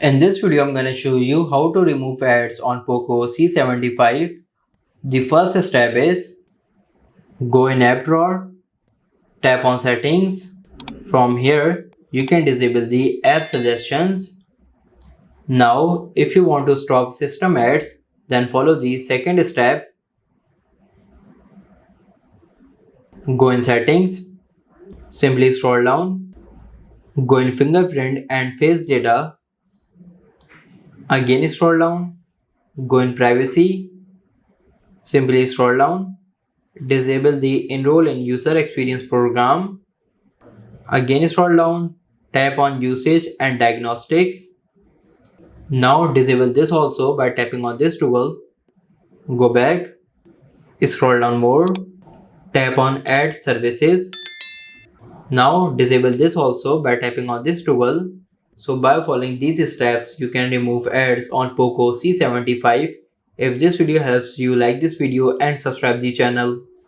In this video, I'm going to show you how to remove ads on Poco C75. The first step is go in app drawer, tap on settings. From here, you can disable the app suggestions. Now, if you want to stop system ads, then follow the second step. Go in settings, simply scroll down, go in fingerprint and face data. Again scroll down, go in privacy, simply scroll down, disable the enroll in user experience program. Again scroll down, tap on usage and diagnostics. Now disable this also by tapping on this toggle. Go back, scroll down more, tap on add services. Now disable this also by tapping on this toggle. So by following these steps, you can remove ads on Poco C75. If this video helps you, like this video and subscribe the channel.